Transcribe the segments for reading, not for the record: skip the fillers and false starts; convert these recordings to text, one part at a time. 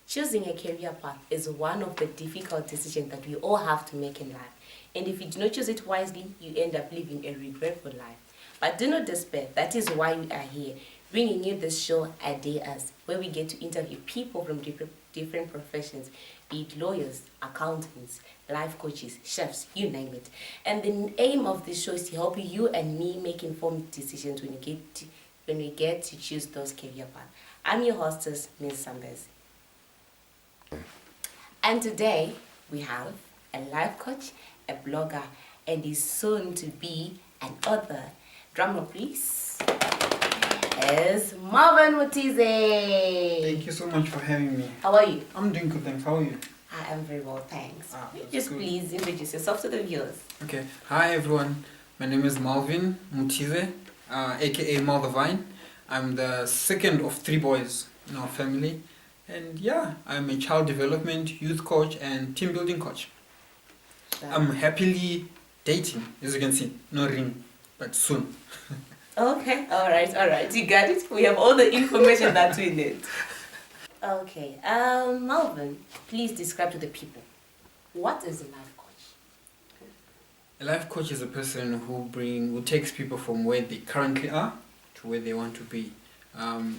Choosing a career path is one of the difficult decisions that we all have to make in life. And if you do not choose it wisely, you end up living a regretful life. But do not despair. That is why we are here, bringing you this show, Ideas, where we get to interview people from different professions, be it lawyers, accountants, life coaches, chefs, you name it. And the aim of this show is to help you and me make informed decisions when we get to choose those career paths. I'm your hostess, Ms. Sambes. And today we have a life coach, a blogger, and is soon to be an author. Drumroll, please. Is Malvine Mutize. Thank you so much for having me. How are you? I'm doing good, thanks. How are you? I am very well, thanks. Just good. Please introduce yourself to the viewers. Okay. Hi everyone. My name is Malvine Mutize, aka Malvine. I'm the second of 3 boys in our family. And yeah, I'm a child development, youth coach, and team building coach. I'm happily dating, as you can see. No ring, but soon. Okay, alright. You got it. We have all the information that we need. Okay, Malvin, please describe to the people, what is a life coach? A life coach is a person who takes people from where they currently are to where they want to be.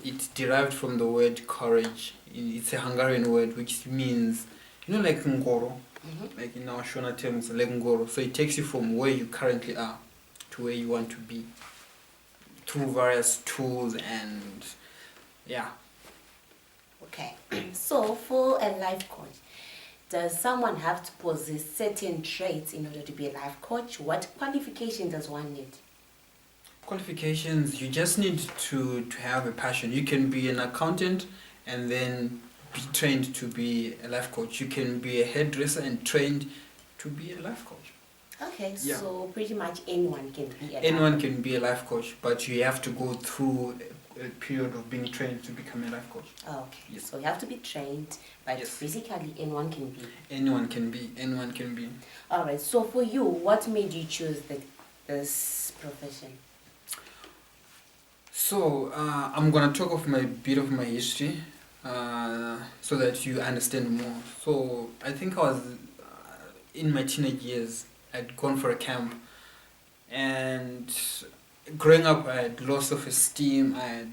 It's derived from the word courage. It's a Hungarian word which means, like ngoro, like in our Shona terms, like ngoro. So it takes you from where you currently are to where you want to be through various tools and yeah. Okay, so for a life coach, does someone have to possess certain traits in order to be a life coach? What qualification does one need? Qualifications, you just need to have a passion. You can be an accountant and then be trained to be a life coach. You can be a hairdresser and trained to be a life coach. Okay, yeah. So pretty much anyone can be a Anyone can be a life coach, but you have to go through a period of being trained to become a life coach. Okay, yes. So you have to be trained, but yes. Basically anyone can be. Anyone can be. Alright, so for you, what made you choose this profession? So, I'm going to talk of a bit of my history so that you understand more. So, I think I was in my teenage years, I'd gone for a camp, and growing up I had low self-esteem, I had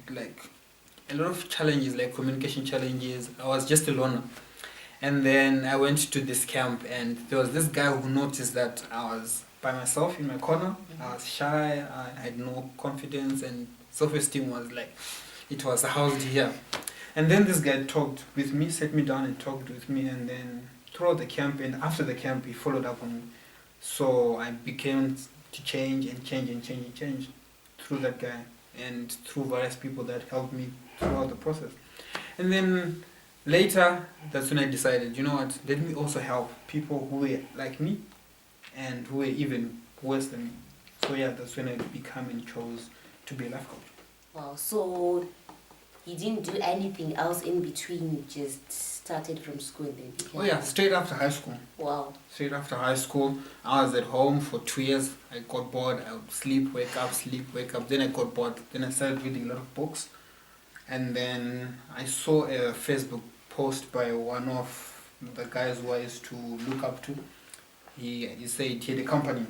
a lot of challenges, like communication challenges. I was just a loner. And then I went to this camp and there was this guy who noticed that I was by myself in my corner. I was shy, I had no confidence, and self-esteem was it was housed here. And then this guy talked with me, sat me down and talked with me, and then throughout the camp and after the camp he followed up on me. So I began to change through that guy and through various people that helped me throughout the process. And then later, that's when I decided, you know what, let me also help people who were like me and who were even worse than me. So yeah, that's when I became and chose to be a life coach. Wow, so you didn't do anything else in between, you just started from school and then became... Oh yeah, straight after high school. Wow. Straight after high school, I was at home for 2 years. I got bored, I would sleep, wake up, then I got bored. Then I started reading a lot of books. And then I saw a Facebook post by one of the guys who I used to look up to. He said he had a company.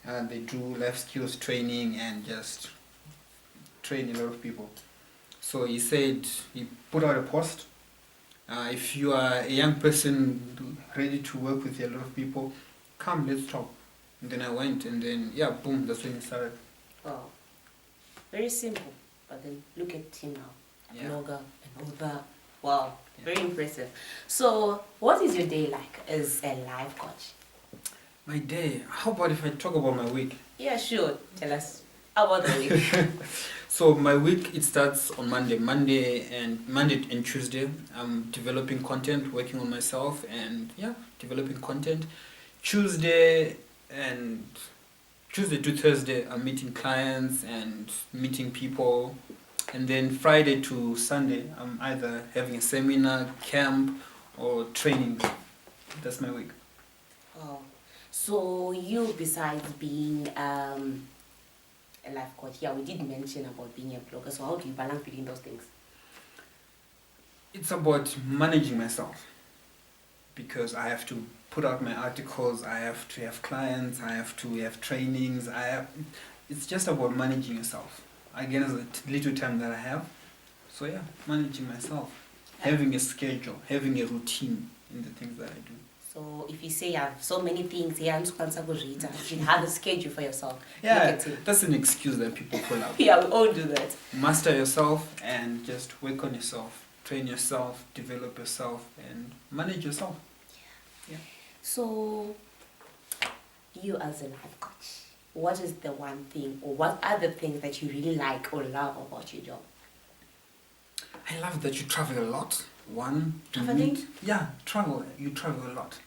They do life skills training and just train a lot of people. So he said, he put out a post. If you are a young person ready to work with a lot of people, come, let's talk. And then I went, and then, yeah, boom, that's when it started. Wow. Very simple, but then look at him now. A blogger, an author. Wow, very impressive. So, what is your day like as a life coach? My day? How about if I talk about my week? Yeah, sure. Tell us. How about the week? So my week, it starts on Monday and Tuesday. I'm developing content, working on myself, and yeah, developing content. Tuesday to Thursday, I'm meeting clients and meeting people. And then Friday to Sunday, I'm either having a seminar, camp, or training. That's my week. Oh, so you, besides being a life coach, yeah, we did mention about being a blogger. So how do you balance between those things? It's about managing myself, because I have to put out my articles, I have to have clients, I have to have trainings, it's just about managing yourself. Again, it's the little time that I have. So yeah, managing myself. Having a schedule, having a routine in the things that I do. So if you say you have so many things, you have a schedule for yourself. Yeah, that's an excuse that people pull out. Yeah, we all do that. Master yourself and just work on yourself. Train yourself, develop yourself, and manage yourself. Yeah. So, you as a life coach, what is the one thing or what are the things that you really like or love about your job? I love that you travel a lot. One, to Traveling? meet. Yeah, travel. You travel a lot.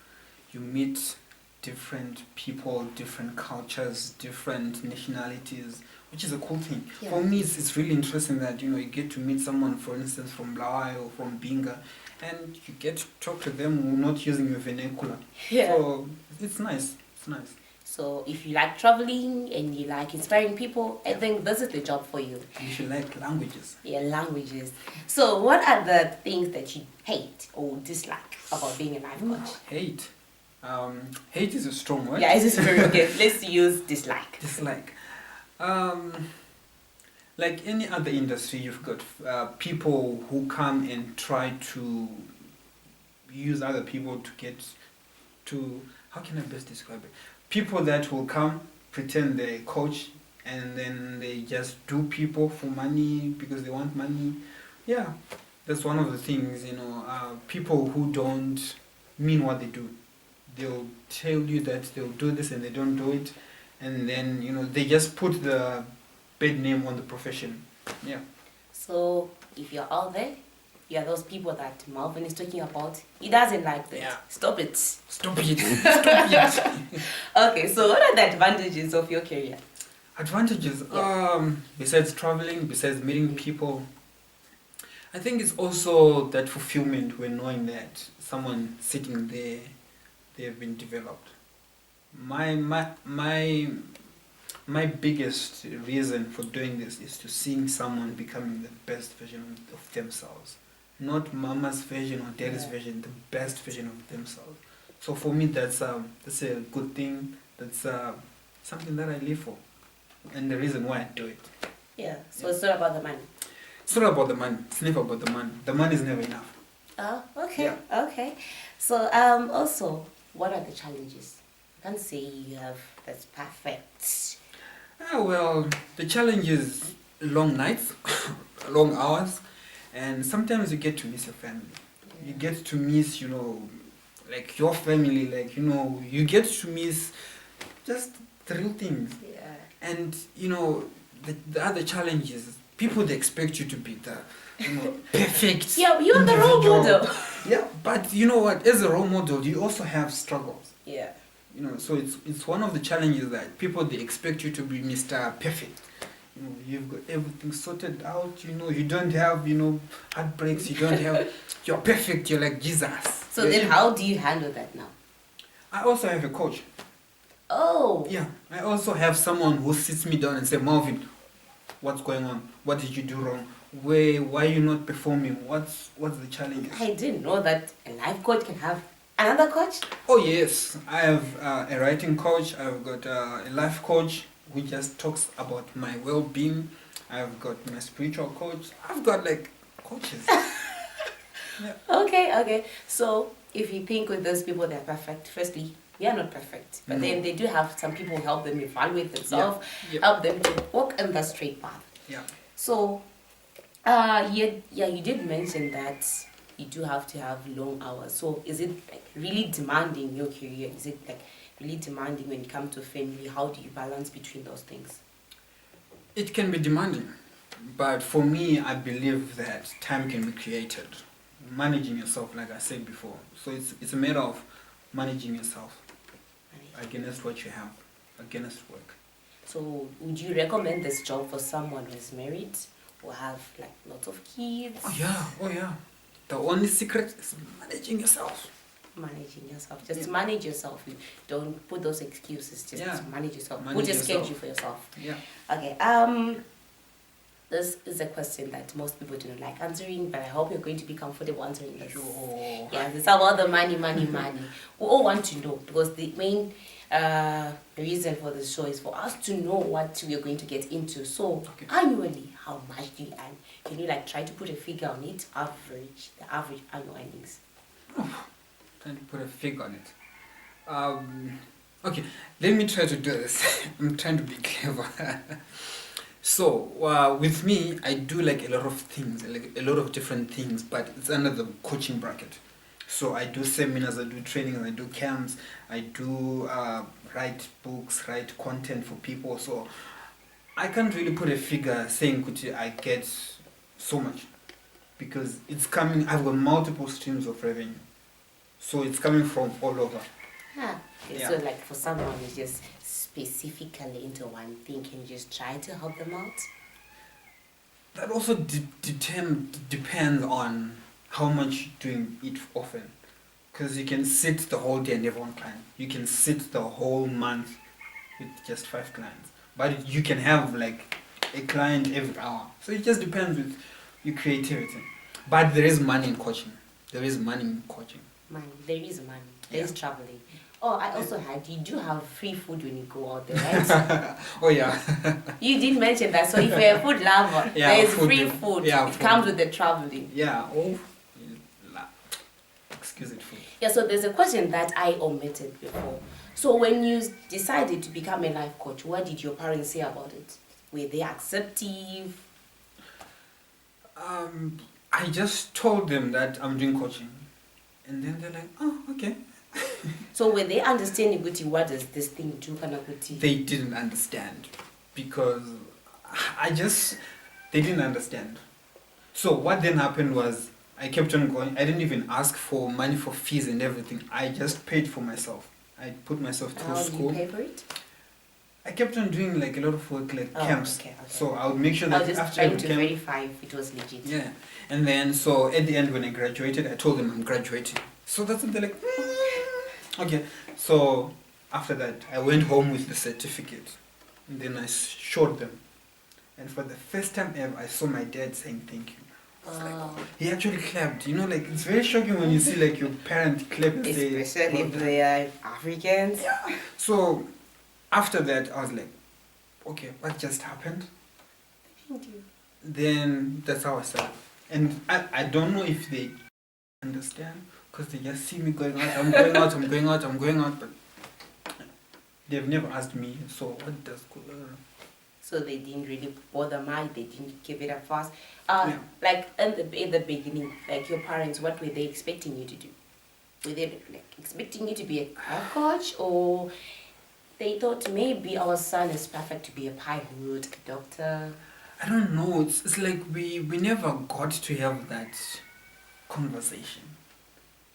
You meet different people, different cultures, different nationalities, which is a cool thing. Yeah. For me, it's really interesting that you get to meet someone, for instance, from Blaai or from Binga, and you get to talk to them not using your vernacular. Yeah. So it's nice. It's nice. So if you like traveling and you like inspiring people, I think this is the job for you. You should like languages. Yeah, languages. So what are the things that you hate or dislike about being a life coach? Hate. Hate is a strong word. Yeah, it's very okay. Let's use dislike. Dislike. Like any other industry, you've got people who come and try to use other people to get to, how can I best describe it? People that will come, pretend they're a coach, and then they just do people for money because they want money. Yeah, that's one of the things, people who don't mean what they do. They'll tell you that they'll do this and they don't do it, and then, they just put the bad name on the profession. Yeah. So if you're out there, you are those people that Malvine is talking about. He doesn't like that. Yeah. Stop it. Stop it. Stop it. Okay, so what are the advantages of your career? Advantages? Yeah. Besides traveling, besides meeting people, I think it's also that fulfillment when knowing that someone sitting there, they have been developed. My biggest reason for doing this is to seeing someone becoming the best version of themselves. Not mama's version or daddy's version, the best version of themselves. So for me, that's a good thing. That's something that I live for, and the reason why I do it. Yeah. So it's not about the money. It's not about the money. It's never about the money. The money is never enough. Oh, okay. Yeah. Okay. So also, what are the challenges? I can't say you have that's perfect. Well, the challenge is long nights, long hours, and sometimes you get to miss your family. Yeah. You get to miss, like your family, you get to miss just the real things. Yeah. And, the other challenge is people, they expect you to be the, perfect. Yeah, you're the role individual. model. Yeah, but you know what? As a role model, you also have struggles. Yeah. So it's one of the challenges that people, they expect you to be Mr. Perfect. You've got everything sorted out. You don't have heartbreaks. You don't have. You're perfect. You're like Jesus. So then, how do you handle that now? I also have a coach. Oh. Yeah, I also have someone who sits me down and say, Malvin, what's going on? What did you do wrong? Why are you not performing? What's the challenge? I didn't know that a life coach can have another coach. Oh yes, I have a writing coach. I've got a life coach who just talks about my well-being. I've got my spiritual coach. I've got like coaches. Yeah. Okay. So if you think with those people they're perfect, firstly, we are not perfect. But then they do have some people who help them evaluate themselves, help them to walk in the straight path. Yeah. So, you did mention that you do have to have long hours. So is it like really demanding your career? Is it like really demanding when it comes to family? How do you balance between those things? It can be demanding, but for me, I believe that time can be created. Managing yourself, like I said before. So it's a matter of managing yourself against what you have, against work. So would you recommend this job for someone who is married or have like lots of kids? Oh yeah. The only secret is managing yourself. Managing yourself. Just manage yourself. You don't put those excuses. Just manage yourself. Manage put a yourself. schedule for yourself. Yeah. Okay. This is a question that most people do not like answering, but I hope you're going to be comfortable answering this. Sure. Yeah, it's about the money, money, money. We all want to know because the main reason for this show is for us to know what we are going to get into. So, Okay. annually, how much do you earn? Can you like try to put a figure on it? The average annual earnings. Trying to put a figure on it. Okay, let me try to do this. I'm trying to be clever. So, with me, I do like a lot of things, like a lot of different things, but it's under the coaching bracket. So I do seminars, I do trainings, I do camps, I do write books, write content for people. So I can't really put a figure saying Kuti, I get so much because it's coming. I've got multiple streams of revenue, so it's coming from all over. Ah, okay, Yeah. so like for someone who's just specifically into one thing, can you just try to help them out? That also depends on how much you're doing it often. Because you can sit the whole day and have one client. You can sit the whole month with just 5 clients. But you can have like a client every hour. So it just depends with your creativity. But there is money in coaching. There is money in coaching. Money, there is money, there is Yeah. traveling. Oh, I also heard you do have free food when you go out there, right? Oh yeah. You did mention that. So if you're a food lover, Yeah, there is food, free food. yeah, It food. comes with the traveling. Yeah. Oh. Excuse it, food. Yeah, so there's a question that I omitted before. So when you decided to become a life coach, what did your parents say about it? Were they acceptive? I just told them that I'm doing coaching. And then they're like, oh, okay. So were they understanding Guti, what does this thing do, Kanakuti? They didn't understand because they didn't understand. So what then happened was I kept on going. I didn't even ask for money for fees and everything. I just paid for myself. I put myself through How school. do you pay for it? I kept on doing like a lot of work, like Oh, camps. okay. So I would make sure I that was just after trying every to camp, verify if it was legit. yeah. And then so at the end when I graduated, I told them I'm graduating. So that's when they're like, okay. So after that, I went home with the certificate, and then I showed them. And for the first time ever, I saw my dad saying thank you. I was like, Wow. he actually clapped. You know, like it's very shocking when you see like your parent clap and say. Especially if well they are Africans. done. So after that, I was like, okay, what just happened? Thank you. Then that's how I started. And I don't know if they understand because they just see me going out, I'm going out, I'm going out, I'm going out, but they've never asked me, so what does So they didn't really bother much, they didn't give it a fuss. Yeah. Like in the beginning, like your parents, what were they expecting you to do? Were they like expecting you to be a life coach, or they thought maybe our son is perfect to be a pilot, a doctor? I don't know, it's like we never got to have that conversation.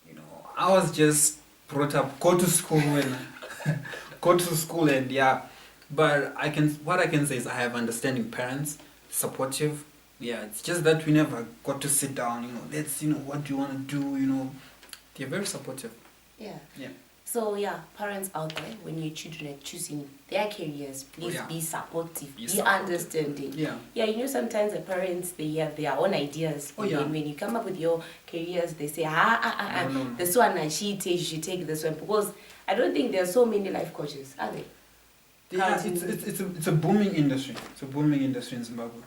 You know, I was just brought up, go to school and go to school and yeah. But what I can say is I have understanding parents, supportive. Yeah, it's just that we never got to sit down, what do you want to do, They're very supportive. Yeah. Yeah. So yeah, parents out there, when your children are choosing their careers, please yeah. be supportive, Be be supportive. understanding. Yeah. Yeah, sometimes the parents, they have their own ideas. Oh, And yeah. then when you come up with your careers, they say, No. this one, and you should take this one. Because I don't think there are so many life coaches, are there? Yeah, it's a booming industry. It's a booming industry in Zimbabwe.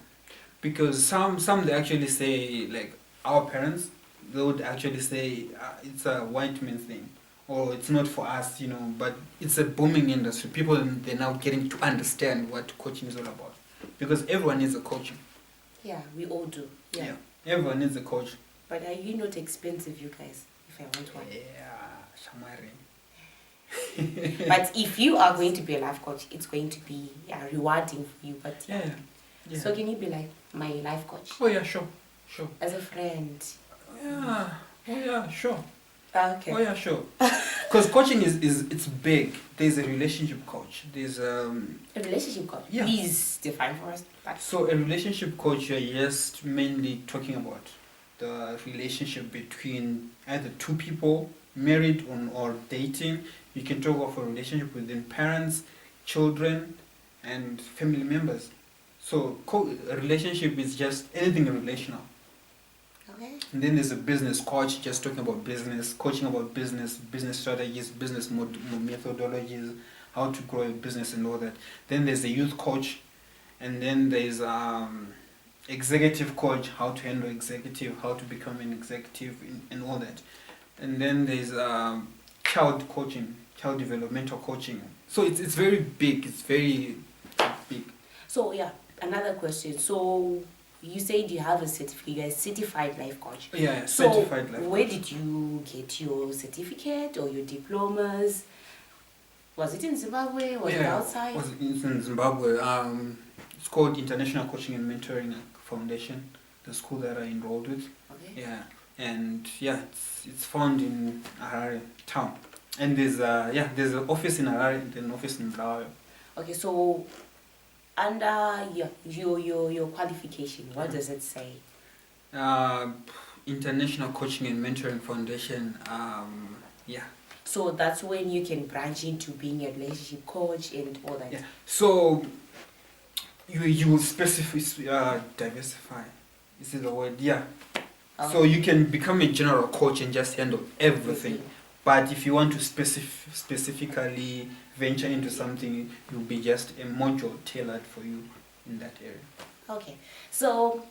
Because some they actually say, like, our parents, they would actually say it's a white man thing. Or it's not for us, but it's a booming industry. People, they're now getting to understand what coaching is all about. Because everyone needs a coach. Yeah, we all do. Yeah. Everyone needs a coach. But are you not expensive, you guys, if I want one? Yeah, Shamari. But if you are going to be a life coach, it's going to be rewarding for you. But Yeah. So can you be like my life coach? Oh yeah, sure. As a friend. Yeah. Oh yeah, sure. Okay. Oh yeah, sure. Because coaching it's big. There's a relationship coach. There's A relationship coach. Yeah. Please define for us. So a relationship coach, you're just mainly talking about the relationship between either two people, married or dating. You can talk of a relationship within parents, children, and family members. So relationship is just anything relational. Okay. And then there's a business coach, just talking about business, coaching about business strategies, business methodologies, how to grow a business and all that. Then there's a youth coach, and then there's executive coach, how to handle executive, how to become an executive, and all that. And then there's child coaching, child developmental coaching. So it's very big. It's very big. So yeah, another question. So you said you have a certificate. You're a certified life coach. Yeah, So certified life where coach. did you get your certificate or your diplomas? Was it in Zimbabwe? Was it outside? Was in Zimbabwe. It's called International Coaching and Mentoring Foundation, the school that I enrolled with. Okay. Yeah, and yeah, it's found in Harare town, and there's an office in Harare and an office in Bulawayo. Okay, so under your qualification, what does it say? International Coaching and Mentoring Foundation. Yeah. So that's when you can branch into being a relationship coach and all that. Yeah. So you will specify, diversify. Is it the word? Yeah. Okay. So you can become a general coach and just handle everything. But if you want to specifically venture into something, you'll be just a module tailored for you in that area. Okay. So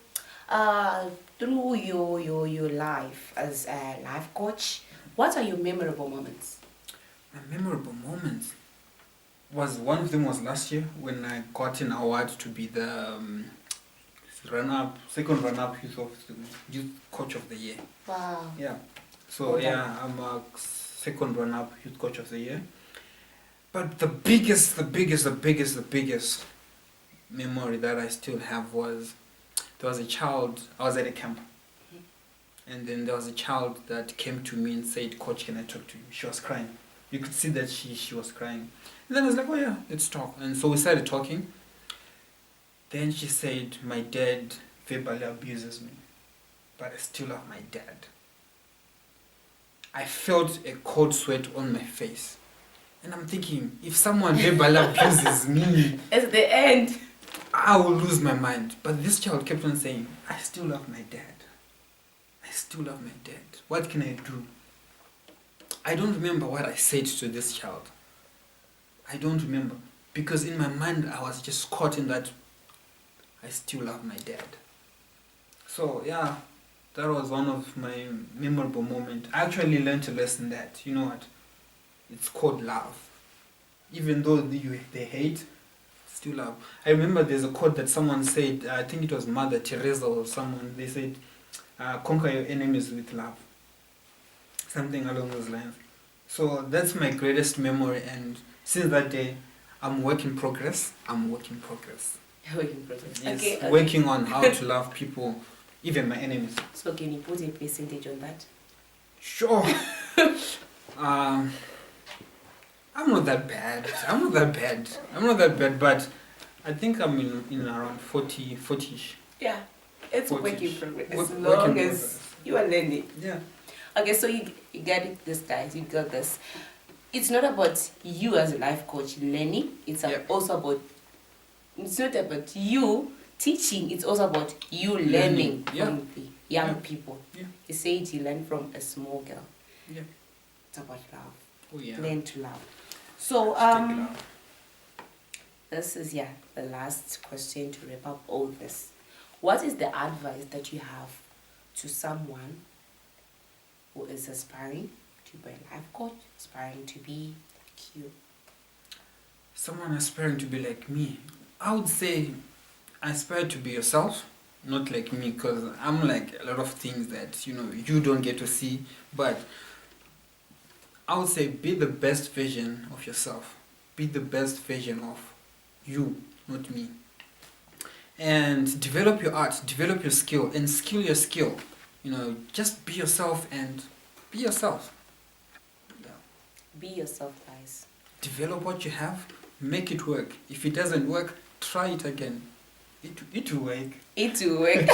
through your life as a life coach, what are your memorable moments? My memorable moments was, one of them was last year when I got an award to be the second run-up youth coach of the year. Wow. Yeah. So yeah, I'm a second run-up youth coach of the year. But the biggest memory that I still have was, there was a child, I was at a camp. And then there was a child that came to me and said, "Coach, can I talk to you?" She was crying. You could see that she was crying. And then I was like, "Oh yeah, let's talk." And so we started talking. Then she said, "My dad verbally abuses me, but I still love my dad." I felt a cold sweat on my face. And I'm thinking, if someone verbally abuses me, at the end, I will lose my mind. But this child kept on saying, "I still love my dad. I still love my dad. What can I do?" I don't remember what I said to this child. I don't remember. Because in my mind, I was just caught in that, I still love my dad. So yeah, that was one of my memorable moments. I actually learned a lesson that, you know what, it's called love. Even though they hate, still love. I remember there's a quote that someone said, I think it was Mother Teresa or someone, they said, "Conquer your enemies with love." Something along those lines. So that's my greatest memory, and since that day, I'm work in progress. work in progress. Yes, Okay. working on how to love people, even my enemies. So can you put a percentage on that? Sure. I'm not that bad. I'm not that bad, but I think I'm in around 40-ish. Yeah. It's a work in 40-ish. progress. Work As in long progress. as you are learning. Yeah. Okay, so you got it, this, guys. You got this. It's not about you as a life coach learning. It's also about. It's not about you teaching. It's also about you learning from the young people. Yeah. You said you learn from a small girl. Yeah. It's about love. Oh yeah. Learn to love. So Take love. this is the last question to wrap up all this. What is the advice that you have to someone who is aspiring to be a life coach, aspiring to be like you? Someone aspiring to be like me, I would say aspire to be yourself, not like me, because I'm like a lot of things that you don't get to see. But I would say be the best version of yourself. Be the best version of you, not me. And develop your art, develop your skill, and skill your skill. Just be yourself and be yourself. Yeah. Be yourself, guys. Develop what you have, make it work. If it doesn't work, try it again. It will work. It will work.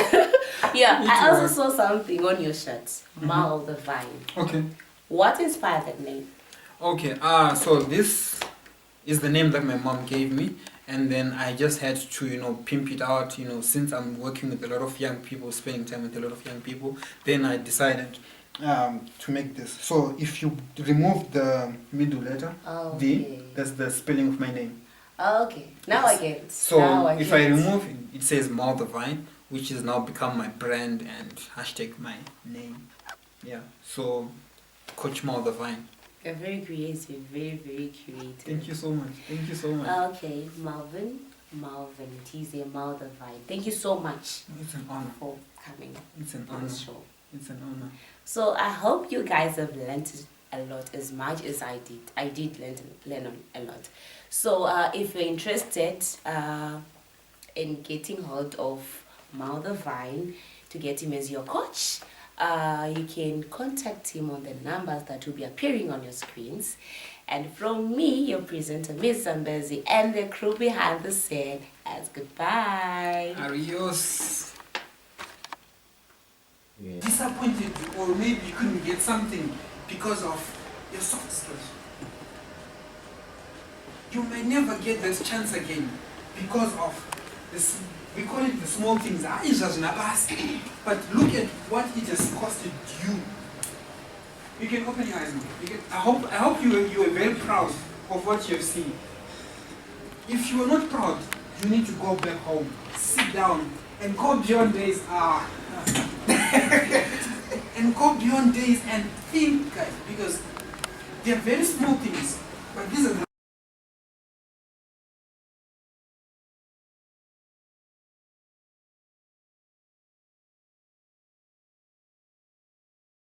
Yeah, I also saw something on your shirt, Malvine. Okay. What inspired that name? Okay. So this is the name that my mom gave me, and then I just had to pimp it out. Since I'm working with a lot of young people, spending time with a lot of young people, then I decided to make this. So if you remove the middle letter, V, that's the spelling of my name. Okay, now I get it. So if I remove it, it says Malvine, which has now become my brand and hashtag my name. Yeah, so Coach Malvine. You're very creative, very, very creative. Thank you so much. Thank you so much. Okay, Malvine, Mutize, Malvine. Thank you so much. It's an honor for coming. It's an on honor. the show. It's an honor. So I hope you guys have learned a lot as much as I did. I did learn a lot. So if you're interested in getting hold of Malvine to get him as your coach, you can contact him on the numbers that will be appearing on your screens. And from me, your presenter, Miss Zambezi, and the crew behind the scene, as goodbye. Adios. Yeah. Disappointed, or maybe you couldn't get something because of your soft skills. You may never get this chance again because of this. We call it the small things. But look at what it has costed you. You can open your eyes now. I hope you are very proud of what you have seen. If you are not proud, you need to go back home, sit down, and go beyond days. And go beyond days and think, guys, because they are very small things, but these are the